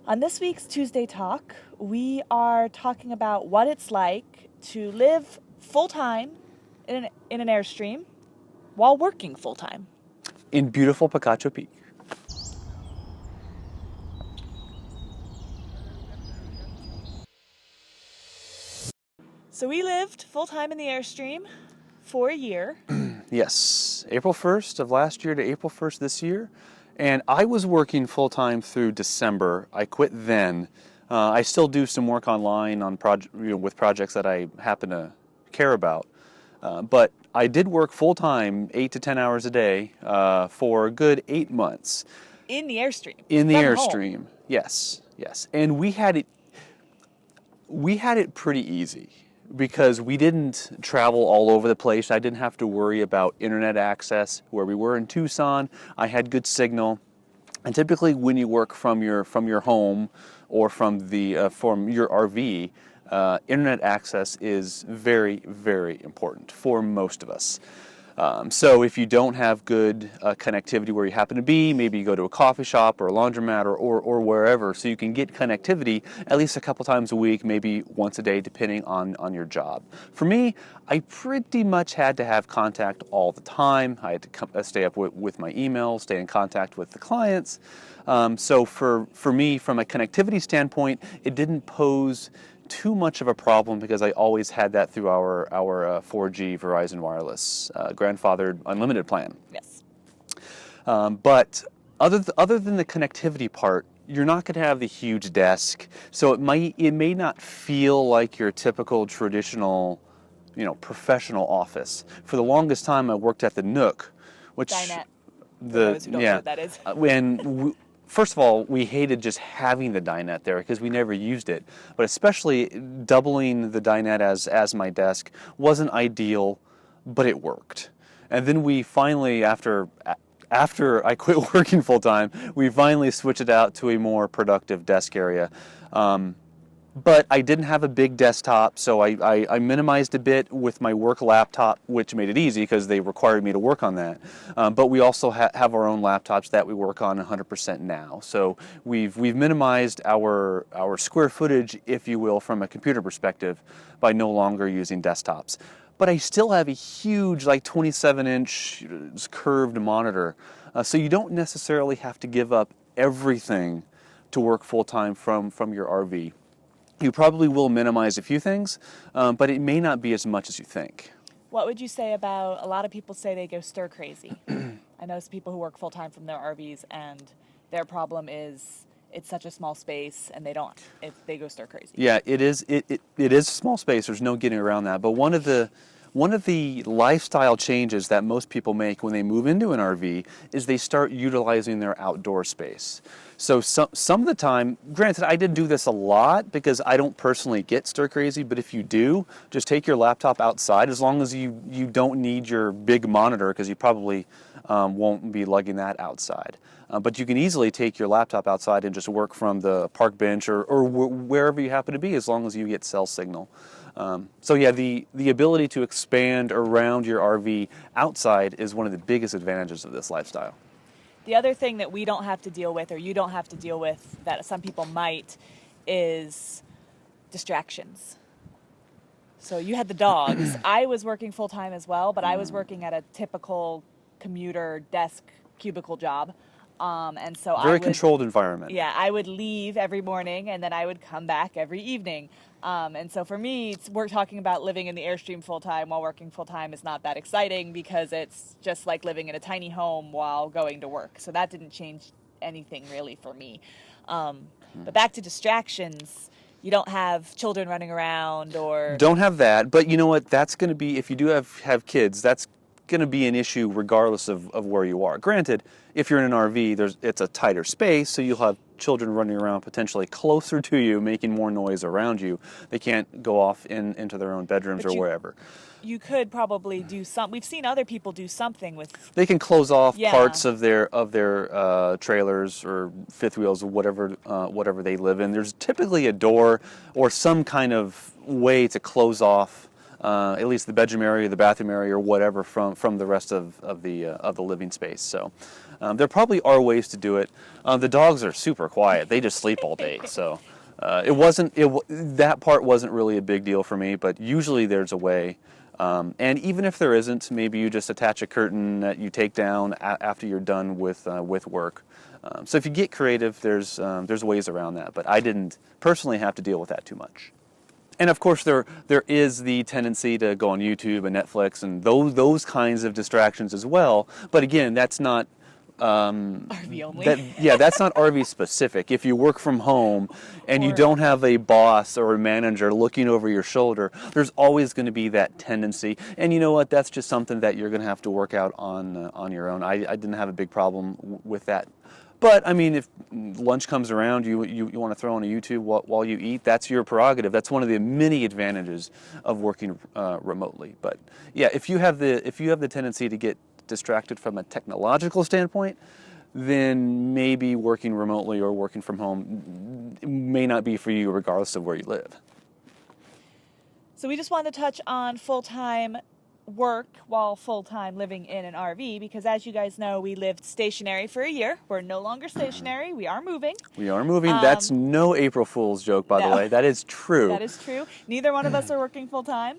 On this week's Tuesday Talk, we are talking about what it's like to live full-time in an Airstream while working full-time. In beautiful Picacho Peak. So we lived full-time in the Airstream for a year. Yes, April 1st of last year to April 1st this year. And I was working full-time through December. I quit then. I still do some work online on with projects that I happen to care about. But I did work full-time, 8 to 10 hours a day, for a good 8 months. In the Airstream? In the from Airstream, home. yes. And we had it pretty easy because we didn't travel all over the place. I didn't have to worry about internet access. Where we were in Tucson, I had good signal. And typically when you work from your home or from your RV, internet access is very, very important for most of us. So if you don't have good connectivity where you happen to be, maybe you go to a coffee shop or a laundromat or wherever, so you can get connectivity at least a couple times a week, maybe once a day, depending on your job. For me, I pretty much had to have contact all the time. I had to stay up with my emails, stay in contact with the clients. So for me, from a connectivity standpoint, it didn't pose too much of a problem because I always had that through our 4G Verizon Wireless grandfathered unlimited plan. Yes. But other than the connectivity part, you're not going to have the huge desk, so it may not feel like your typical traditional, professional office. For the longest time, I worked at the Nook, which Dinette. For those who don't know what that is. First of all, we hated just having the dinette there because we never used it. But especially doubling the dinette as my desk wasn't ideal, but it worked. And then we finally, after I quit working full time, we finally switched it out to a more productive desk area. But I didn't have a big desktop, so I minimized a bit with my work laptop, which made it easy because they required me to work on that. But we also have our own laptops that we work on 100% now. So we've minimized our square footage, if you will, from a computer perspective by no longer using desktops. But I still have a huge, like 27-inch curved monitor. So you don't necessarily have to give up everything to work full-time from your RV. You probably will minimize a few things, but it may not be as much as you think. What would you say about, a lot of people say they go stir crazy. I know some people who work full-time from their RVs and their problem is it's such a small space and they go stir crazy. Yeah, it is a small space, there's no getting around that, but one of the lifestyle changes that most people make when they move into an RV is they start utilizing their outdoor space. So some of the time, granted, I didn't do this a lot because I don't personally get stir crazy, but if you do, just take your laptop outside as long as you don't need your big monitor because you probably won't be lugging that outside. But you can easily take your laptop outside and just work from the park bench or wherever you happen to be as long as you get cell signal. So yeah, the ability to expand around your RV outside is one of the biggest advantages of this lifestyle. The other thing that we don't have to deal with, or you don't have to deal with, that some people might, is distractions. So you had the dogs. I was working full-time as well, but I was working at a typical commuter desk cubicle job. And so Very controlled environment. Yeah, I would leave every morning and then I would come back every evening. And so for me, we're talking about living in the Airstream full-time while working full-time is not that exciting because it's just like living in a tiny home while going to work. So that didn't change anything really for me. But back to distractions, you don't have children running around or... Don't have that, but you know what? That's going to be, if you do have kids, that's going to be an issue regardless of where you are. Granted, if you're in an RV, it's a tighter space, so you'll have children running around potentially closer to you, making more noise around you. They can't go off into their own bedrooms or wherever. You could probably do some. We've seen other people do something with. They can close off parts of their trailers or fifth wheels or whatever they live in. There's typically a door or some kind of way to close off at least the bedroom area, the bathroom area, or whatever from the rest of the living space. So There probably are ways to do it. The dogs are super quiet. They just sleep all day. So that part wasn't really a big deal for me, but usually there's a way. And even if there isn't, maybe you just attach a curtain that you take down after you're done with work. So if you get creative, there's ways around that. But I didn't personally have to deal with that too much. And of course, there is the tendency to go on YouTube and Netflix and those kinds of distractions as well. But again, that's not RV only. That's not RV specific. If you work from home and you don't have a boss or a manager looking over your shoulder, there's always going to be that tendency. And you know what? That's just something that you're going to have to work out on your own. I didn't have a big problem with that. But I mean, if lunch comes around, you want to throw on a YouTube while you eat, that's your prerogative. That's one of the many advantages of working remotely. But yeah, if you have the tendency to get distracted from a technological standpoint, then maybe working remotely or working from home may not be for you regardless of where you live. So we just wanted to touch on full-time work while full-time living in an RV, because as you guys know, we lived stationary for a year. We're no longer stationary. We are moving. We are moving. That's no April Fool's joke, by the way. That is true. That is true. Neither one of us are working full-time.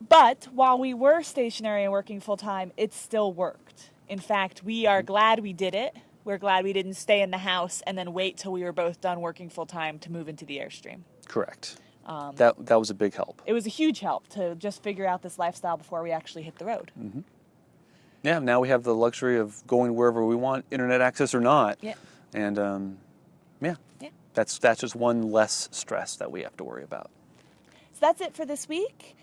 But while we were stationary and working full-time, it still worked. In fact, we are glad we did it. We're glad we didn't stay in the house and then wait till we were both done working full-time to move into the Airstream. Correct. That was a big help. It was a huge help to just figure out this lifestyle before we actually hit the road. Mm-hmm. Yeah, now we have the luxury of going wherever we want, internet access or not. Yeah. And that's just one less stress that we have to worry about. So that's it for this week.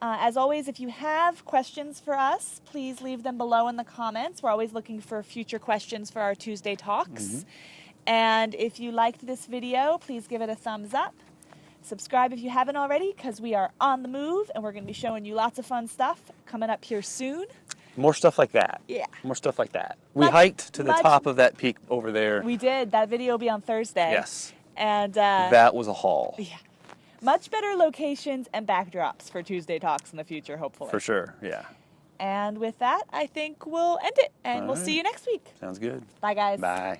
As always, if you have questions for us, please leave them below in the comments. We're always looking for future questions for our Tuesday talks. Mm-hmm. And if you liked this video, please give it a thumbs up. Subscribe if you haven't already, because we are on the move and we're going to be showing you lots of fun stuff coming up here soon. More stuff like that. Yeah. More stuff like that. We hiked to the top of that peak over there. We did. That video will be on Thursday. Yes. And that was a haul. Yeah. Much better locations and backdrops for Tuesday talks in the future, hopefully. For sure, yeah. And with that, I think we'll end it, and we'll see you next week. Sounds good. Bye, guys. Bye.